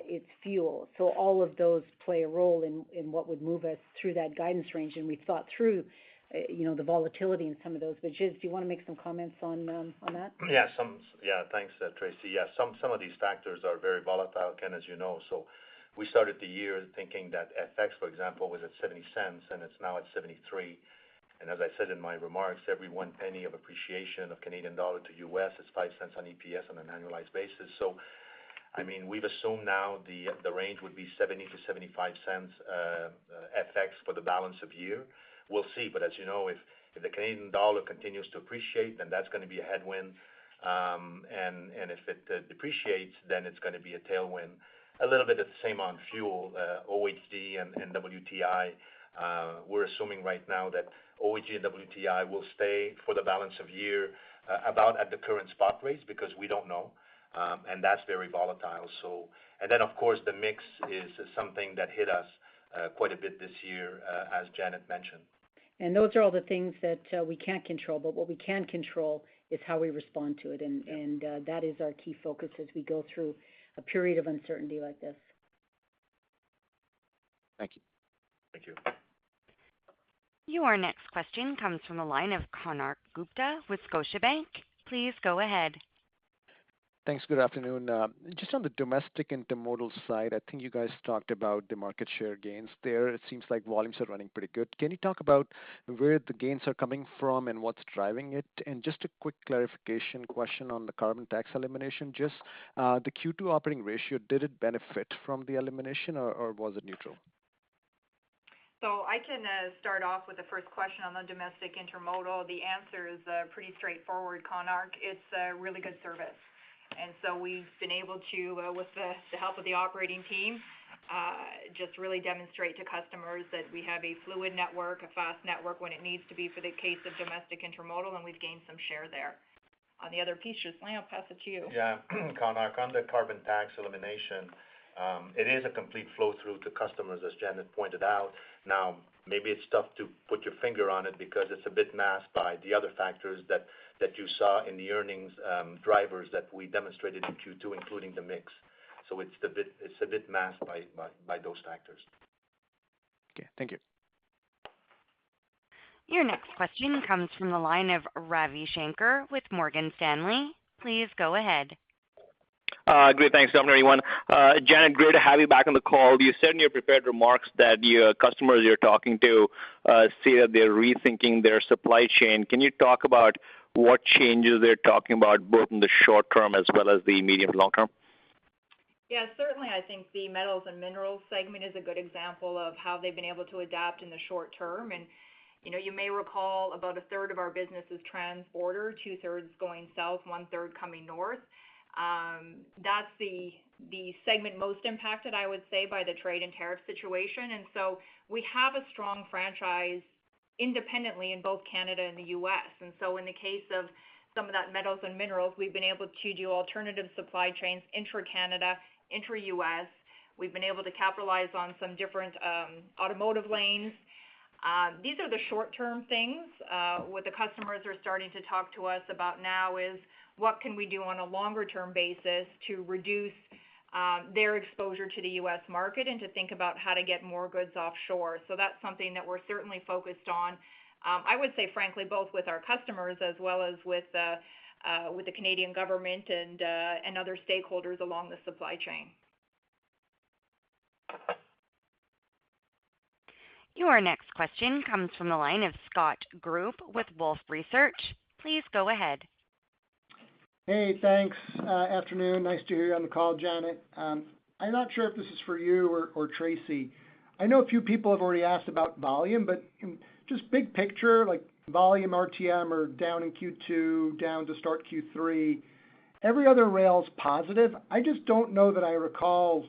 it's fuel. So all of those play a role in what would move us through that guidance range, and we thought through, the volatility in some of those. But Ghislain, do you want to make some comments on that? Yeah, thanks, Tracy. Yeah, some of these factors are very volatile, Ken, as you know. So we started the year thinking that FX, for example, was at 70 cents, and it's now at 73. And as I said in my remarks, every 1 penny of appreciation of Canadian dollar to US is 5 cents on EPS on an annualized basis. So we've assumed now the range would be 70 to 75 cents FX for the balance of year. We'll see, but as you know, if the Canadian dollar continues to appreciate, then that's going to be a headwind, and if it depreciates, then it's going to be a tailwind. A little bit of the same on fuel, OHD and WTI. We're assuming right now that OHD and WTI will stay for the balance of year about at the current spot rates because we don't know. And that's very volatile. So, and then of course the mix is something that hit us quite a bit this year, as Janet mentioned. And those are all the things that we can't control, but what we can control is how we respond to it, and that is our key focus as we go through a period of uncertainty like this. Thank you. Thank you. Your next question comes from the line of Konark Gupta with Scotiabank. Please go ahead. Thanks. Good afternoon. Just on the domestic intermodal side, I think you guys talked about the market share gains there. It seems like volumes are running pretty good. Can you talk about where the gains are coming from and what's driving it? And just a quick clarification question on the carbon tax elimination. Just the Q2 operating ratio, did it benefit from the elimination or was it neutral? So I can start off with the first question on the domestic intermodal. The answer is pretty straightforward, Konark. It's a really good service. And so we've been able to, with the help of the operating team, just really demonstrate to customers that we have a fluid network, a fast network when it needs to be for the case of domestic intermodal, and we've gained some share there. On the other piece, Ghislain, I'll pass it to you. Yeah, Konark, on the carbon tax elimination, it is a complete flow through to customers, as Janet pointed out. Now, maybe it's tough to put your finger on it because it's a bit masked by the other factors that you saw in the earnings drivers that we demonstrated in Q2, including the mix. So it's a bit masked by those factors. Okay, thank you. Your next question comes from the line of Ravi Shankar with Morgan Stanley. Please go ahead. Great, thanks, everyone. Janet, great to have you back on the call. You said in your prepared remarks that your customers you're talking to say that they're rethinking their supply chain. Can you talk about what changes they're talking about, both in the short term as well as the medium to long term? Yeah, certainly I think the metals and minerals segment is a good example of how they've been able to adapt in the short term. And You may recall about a third of our business is trans-border, 2/3 going south, 1/3 coming north. That's the segment most impacted, I would say, by the trade and tariff situation. And so we have a strong franchise independently in both Canada and the U.S. And so in the case of some of that metals and minerals, we've been able to do alternative supply chains intra-Canada, intra-U.S. We've been able to capitalize on some different automotive lanes. These are the short-term things. What the customers are starting to talk to us about now is what can we do on a longer-term basis to reduce their exposure to the U.S. market and to think about how to get more goods offshore. So that's something that we're certainly focused on. I would say, frankly, both with our customers as well as with the Canadian government and other stakeholders along the supply chain. Your next question comes from the line of Scott Group with Wolfe Research. Please go ahead. Hey, thanks. Afternoon. Nice to hear you on the call, Janet. I'm not sure if this is for you or Tracy. I know a few people have already asked about volume, but just big picture, like volume RTM are down in Q2, down to start Q3. Every other rail's positive. I just don't know that I recall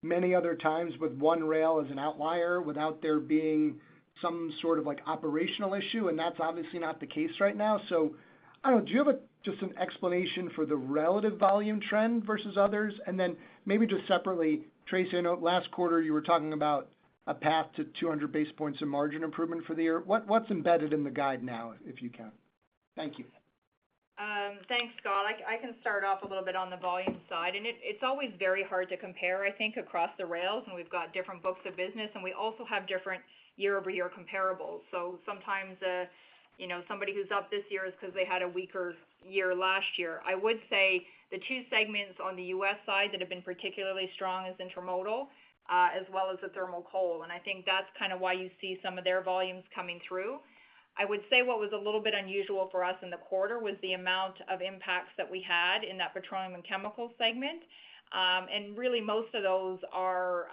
many other times with one rail as an outlier without there being some sort of like operational issue, and that's obviously not the case right now. So I don't know, do you have just an explanation for the relative volume trend versus others? And then maybe just separately, Tracy, I know last quarter you were talking about a path to 200 basis points of margin improvement for the year. What's embedded in the guide now, if you can? Thank you. Thanks, Scott. I can start off a little bit on the volume side, and it's always very hard to compare, I think, across the rails, and we've got different books of business, and we also have different year-over-year comparables. So sometimes, somebody who's up this year is because they had a weaker year last year. I would say the two segments on the U.S. side that have been particularly strong is intermodal, as well as the thermal coal, and I think that's kind of why you see some of their volumes coming through. I would say what was a little bit unusual for us in the quarter was the amount of impacts that we had in that petroleum and chemical segment. And really most of those are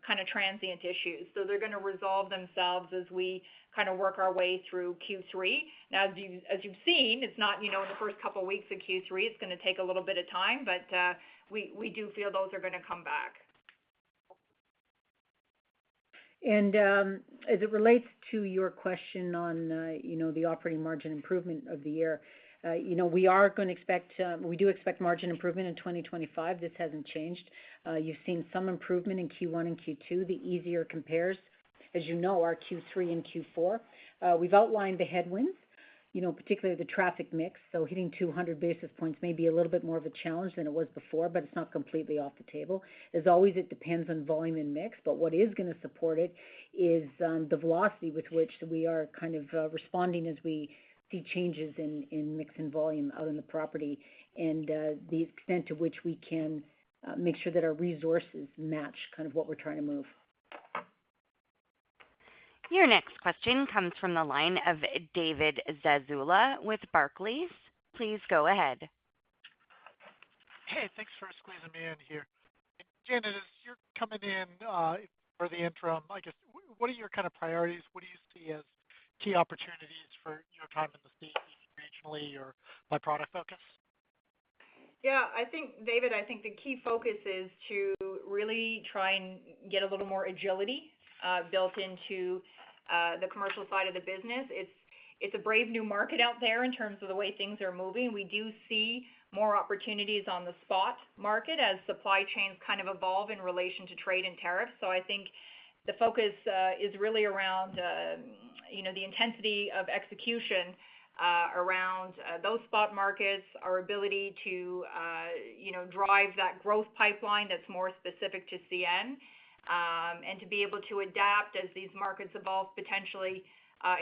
kind of transient issues. So they're going to resolve themselves as we kind of work our way through Q3. Now, as you've seen, it's not, in the first couple of weeks of Q3, it's going to take a little bit of time, but we do feel those are going to come back. And as it relates to your question on, the operating margin improvement of the year, we are going to expect, we do expect margin improvement in 2025. This hasn't changed. You've seen some improvement in Q1 and Q2. The easier compares, as you know, are Q3 and Q4. We've outlined the headwinds, particularly the traffic mix. So hitting 200 basis points may be a little bit more of a challenge than it was before, but it's not completely off the table. As always, it depends on volume and mix, but what is going to support it is the velocity with which we are kind of responding as we see changes in mix and volume out in the property, and the extent to which we can make sure that our resources match kind of what we're trying to move. Your next question comes from the line of David Zazula with Barclays. Please go ahead. Hey, thanks for squeezing me in here. Janet, as you're coming in for the interim, I guess, what are your kind of priorities? What do you see as key opportunities for your time in the seat, regionally or by product focus? Yeah, David, I think the key focus is to really try and get a little more agility built into the commercial side of the business. It's a brave new market out there in terms of the way things are moving. We do see more opportunities on the spot market as supply chains kind of evolve in relation to trade and tariffs. So I think the focus is really around, the intensity of execution around those spot markets, our ability to, drive that growth pipeline that's more specific to CN, and to be able to adapt as these markets evolve potentially,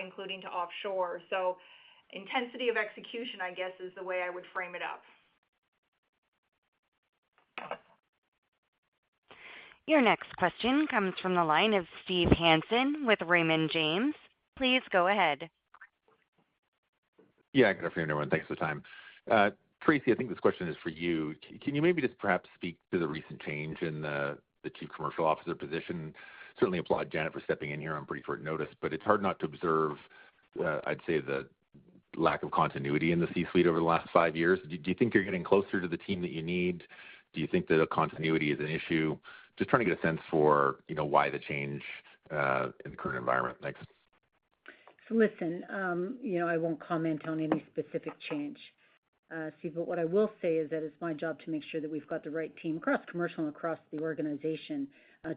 including to offshore. So intensity of execution, I guess, is the way I would frame it up. Your next question comes from the line of Steve Hansen with Raymond James. Please go ahead. Yeah, good afternoon, everyone. Thanks for the time. Tracy, I think this question is for you. Can you maybe just perhaps speak to the recent change in the the Chief Commercial Officer position. Certainly applaud Janet for stepping in here on pretty short notice, but it's hard not to observe, I'd say, the lack of continuity in the C-suite over the last 5 years. Do you think you're getting closer to the team that you need? Do you think that a continuity is an issue? Just trying to get a sense for, why the change in the current environment. Thanks. So listen, I won't comment on any specific change. Steve, but what I will say is that it's my job to make sure that we've got the right team across commercial and across the organization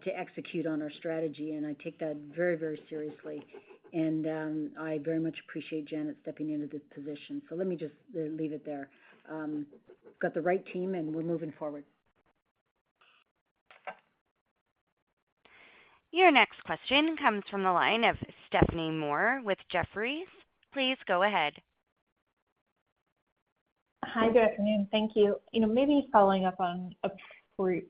to execute on our strategy, and I take that very, very seriously. And I very much appreciate Janet stepping into this position. So let me just leave it there. We've got the right team, and we're moving forward. Your next question comes from the line of Stephanie Moore with Jefferies. Please go ahead. Hi, good afternoon. Thank you. Maybe following up on a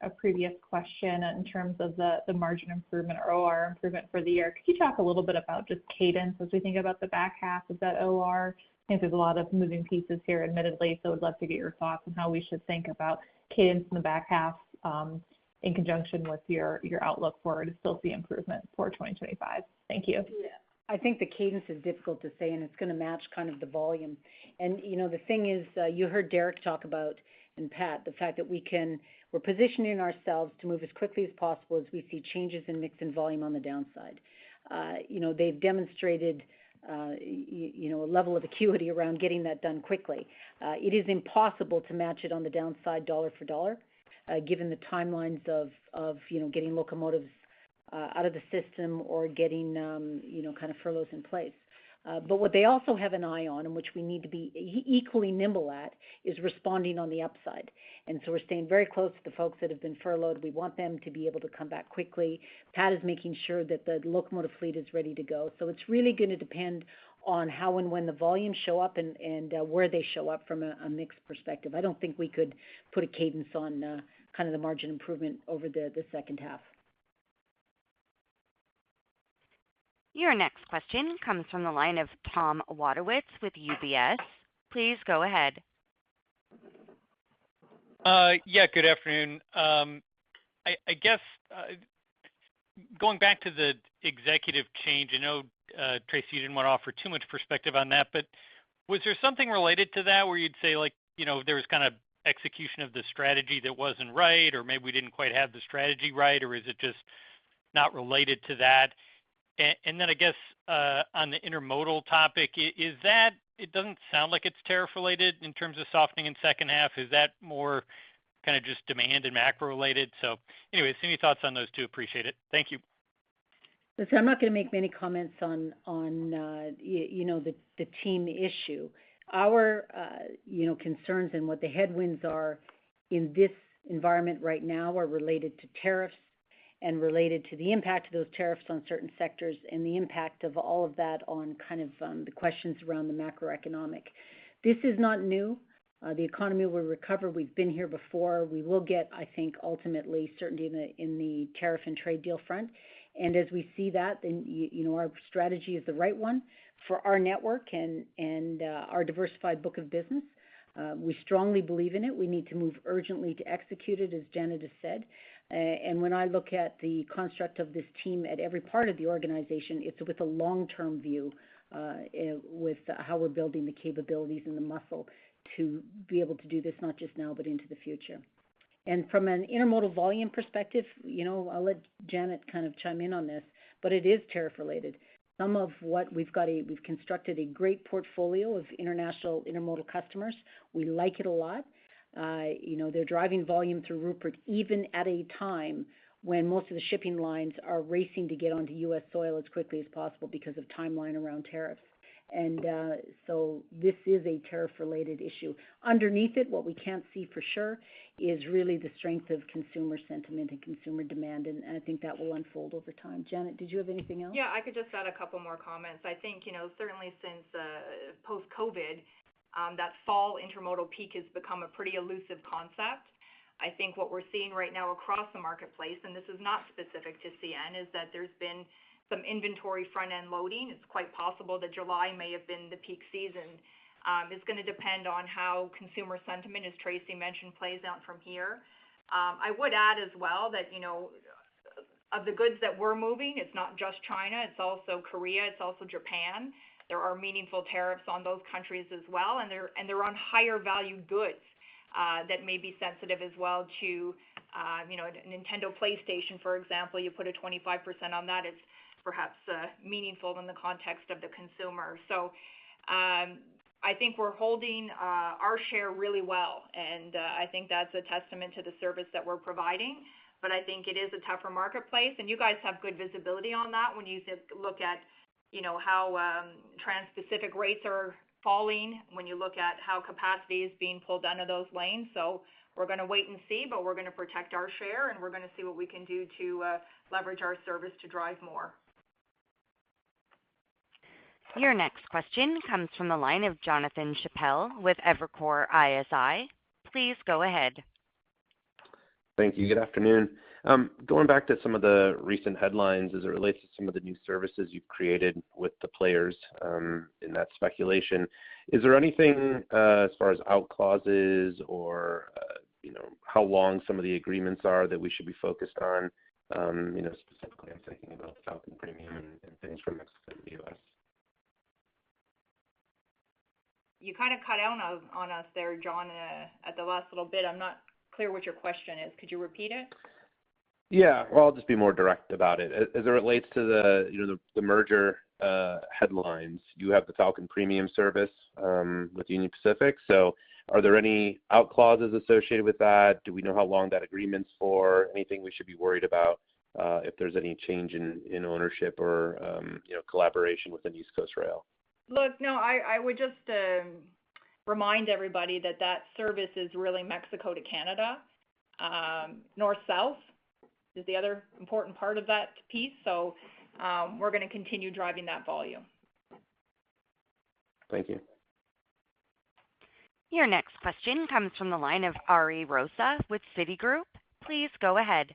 previous question in terms of the margin improvement or OR improvement for the year. Could you talk a little bit about just cadence as we think about the back half of that OR? I think there's a lot of moving pieces here, admittedly, so I'd love to get your thoughts on how we should think about cadence in the back half in conjunction with your outlook for to still see improvement for 2025. Thank you. Yeah. I think the cadence is difficult to say, and it's going to match kind of the volume. And, the thing is, you heard Derek talk about, and Pat, the fact that we're positioning ourselves to move as quickly as possible as we see changes in mix and volume on the downside. They've demonstrated, a level of acuity around getting that done quickly. It is impossible to match it on the downside dollar for dollar, given the timelines of getting locomotives out of the system or getting, kind of furloughs in place. But what they also have an eye on, and which we need to be equally nimble at, is responding on the upside. And so we're staying very close to the folks that have been furloughed. We want them to be able to come back quickly. Pat is making sure that the locomotive fleet is ready to go. So it's really going to depend on how and when the volumes show up and where they show up from a mix perspective. I don't think we could put a cadence on kind of the margin improvement over the second half. Your next question comes from the line of Tom Wadewitz with UBS. Please go ahead. Good afternoon. I guess going back to the executive change, I know, Tracy, you didn't want to offer too much perspective on that, but was there something related to that where you'd say, there was kind of execution of the strategy that wasn't right, or maybe we didn't quite have the strategy right, or is it just not related to that? And then I guess on the intermodal topic, is that, it doesn't sound like it's tariff related in terms of softening in second half. Is that more kind of just demand and macro related? So anyways, any thoughts on those two? Appreciate it. Thank you. Listen, I'm not going to make many comments on the team issue. Our, concerns and what the headwinds are in this environment right now are related to tariffs and related to the impact of those tariffs on certain sectors and the impact of all of that on kind of the questions around the macroeconomic. This is not new. The economy will recover. We've been here before. We will get, I think, ultimately certainty in the tariff and trade deal front. And as we see that, then, our strategy is the right one for our network and our diversified book of business. We strongly believe in it. We need to move urgently to execute it, as Janet has said. And when I look at the construct of this team at every part of the organization, it's with a long-term view with how we're building the capabilities and the muscle to be able to do this, not just now, but into the future. And from an intermodal volume perspective, I'll let Janet kind of chime in on this, but it is tariff related. Some of what we've constructed a great portfolio of international intermodal customers. We like it a lot. They're driving volume through Rupert even at a time when most of the shipping lines are racing to get onto U.S. soil as quickly as possible because of timeline around tariffs. And so this is a tariff-related issue. Underneath it, what we can't see for sure is really the strength of consumer sentiment and consumer demand, and I think that will unfold over time. Janet, did you have anything else? Yeah, I could just add a couple more comments. I think, certainly since post-COVID, that fall intermodal peak has become a pretty elusive concept. I think what we're seeing right now across the marketplace, and this is not specific to CN, is that there's been some inventory front-end loading. It's quite possible that July may have been the peak season. It's going to depend on how consumer sentiment, as Tracy mentioned, plays out from here. I would add as well that, of the goods that we're moving, it's not just China, it's also Korea, it's also Japan. There are meaningful tariffs on those countries as well, and they're on higher value goods that may be sensitive as well to, a Nintendo PlayStation, for example. You put a 25% on that, it's perhaps meaningful in the context of the consumer. So I think we're holding our share really well, and I think that's a testament to the service that we're providing. But I think it is a tougher marketplace, and you guys have good visibility on that when you look at, how trans-Pacific rates are falling, when you look at how capacity is being pulled out of those lanes. So we're going to wait and see, but we're going to protect our share, and we're going to see what we can do to leverage our service to drive more. Your next question comes from the line of Jonathan Chappell with Evercore ISI. Please go ahead. Thank you. Good afternoon. Going back to some of the recent headlines as it relates to some of the new services you've created with the players in that speculation, is there anything as far as out clauses or how long some of the agreements are that we should be focused on? Specifically, I'm thinking about Falcon Premium and things from Mexico to the U.S. You kind of cut out on us there, John, at the last little bit. I'm not clear what your question is. Could you repeat it? Yeah, well, I'll just be more direct about it. As it relates to the merger headlines, you have the Falcon Premium service with Union Pacific. So are there any out clauses associated with that? Do we know how long that agreement's for? Anything we should be worried about if there's any change in ownership or collaboration within East Coast Rail? Look, no, I would just remind everybody that service is really Mexico to Canada. North-south is the other important part of that piece. So we're going to continue driving that volume. Thank you. Your next question comes from the line of Ari Rosa with Citigroup. Please go ahead.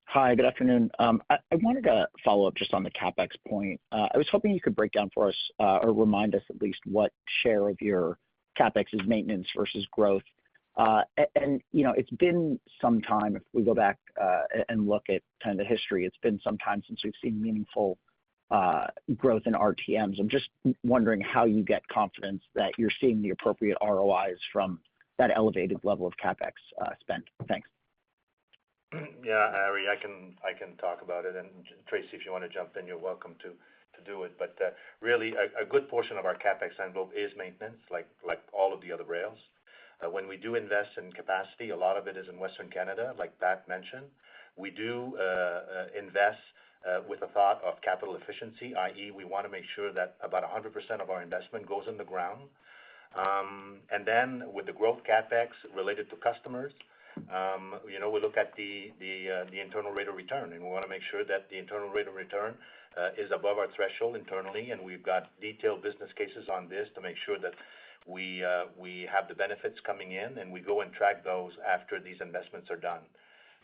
Hi, good afternoon. I wanted to follow up just on the CapEx point. I was hoping you could break down for us or remind us at least what share of your CapEx is maintenance versus growth. And it's been some time, if we go back and look at kind of the history, it's been some time since we've seen meaningful growth in RTMs. I'm just wondering how you get confidence that you're seeing the appropriate ROIs from that elevated level of CapEx spend. Thanks. Yeah, Ari, I can talk about it, and Tracy, if you want to jump in, you're welcome to do it. But really, a good portion of our CapEx envelope is maintenance, like all of the other rails. When we do invest in capacity, a lot of it is in Western Canada, like Pat mentioned. We do invest with a thought of capital efficiency, i.e., we want to make sure that about 100% of our investment goes in the ground. And then with the growth CapEx related to customers, we look at the internal rate of return, and we want to make sure that the internal rate of return is above our threshold internally, and we've got detailed business cases on this to make sure that we have the benefits coming in, and we go and track those after these investments are done.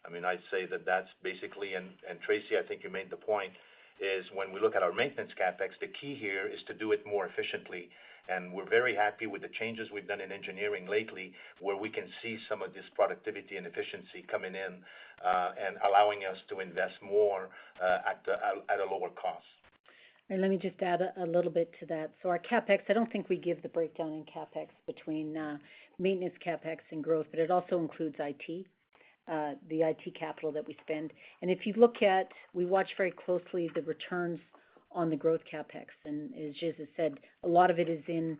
I mean, I'd say that that's basically, and Tracy, I think you made the point, is when we look at our maintenance CapEx, the key here is to do it more efficiently. And we're very happy with the changes we've done in engineering lately, where we can see some of this productivity and efficiency coming in and allowing us to invest more at a lower cost. And let me just add a little bit to that. So our CapEx, I don't think we give the breakdown in CapEx between maintenance CapEx and growth, but it also includes IT, the IT capital that we spend. And if you look at, we watch very closely the returns on the growth CapEx. And as Giz has said, a lot of it is in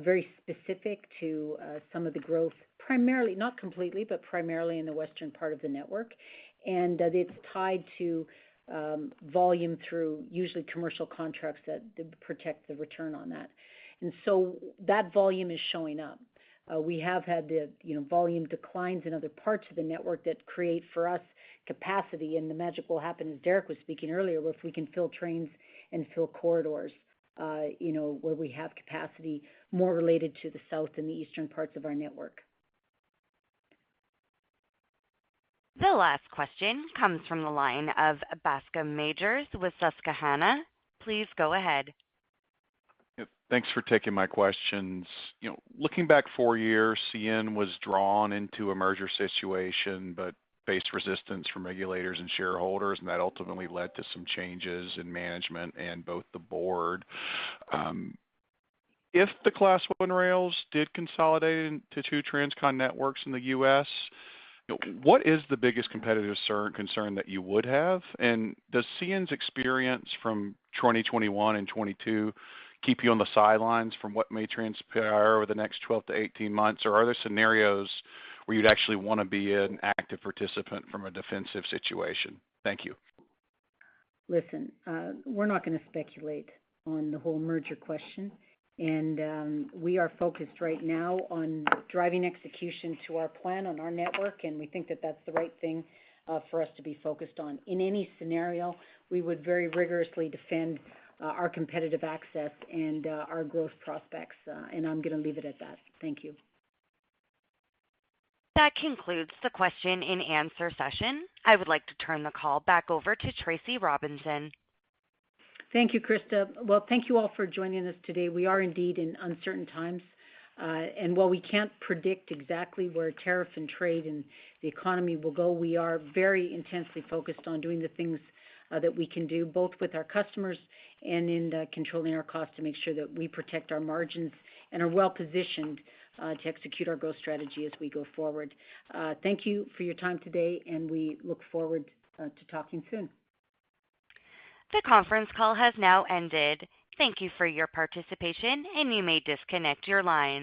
very specific to some of the growth, primarily, not completely, but primarily in the western part of the network. And it's tied to volume through usually commercial contracts that protect the return on that. And so that volume is showing up. We have had the volume declines in other parts of the network that create for us capacity, and the magic will happen, as Derek was speaking earlier, if we can fill trains and fill corridors, where we have capacity more related to the south and the eastern parts of our network. The last question comes from the line of Bascome Majors with Susquehanna. Please go ahead. Thanks for taking my questions. Looking back 4 years, CN was drawn into a merger situation, but faced resistance from regulators and shareholders, and that ultimately led to some changes in management and both the board. If the Class 1 rails did consolidate into two transcon networks in the U.S., what is the biggest competitive concern that you would have? And does CN's experience from 2021 and 22 keep you on the sidelines from what may transpire over the next 12 to 18 months? Or are there scenarios where you'd actually want to be an active participant from a defensive situation? Thank you. Listen, we're not going to speculate on the whole merger question. And we are focused right now on driving execution to our plan on our network, and we think that that's the right thing for us to be focused on. In any scenario, we would very rigorously defend our competitive access and our growth prospects, and I'm going to leave it at that. Thank you. That concludes the question and answer session. I would like to turn the call back over to Tracy Robinson. Thank you, Krista. Well, thank you all for joining us today. We are indeed in uncertain times. And while we can't predict exactly where tariff and trade and the economy will go, we are very intensely focused on doing the things that we can do, both with our customers and in controlling our costs to make sure that we protect our margins and are well positioned to execute our growth strategy as we go forward. Thank you for your time today, and we look forward to talking soon. The conference call has now ended. Thank you for your participation, and you may disconnect your line.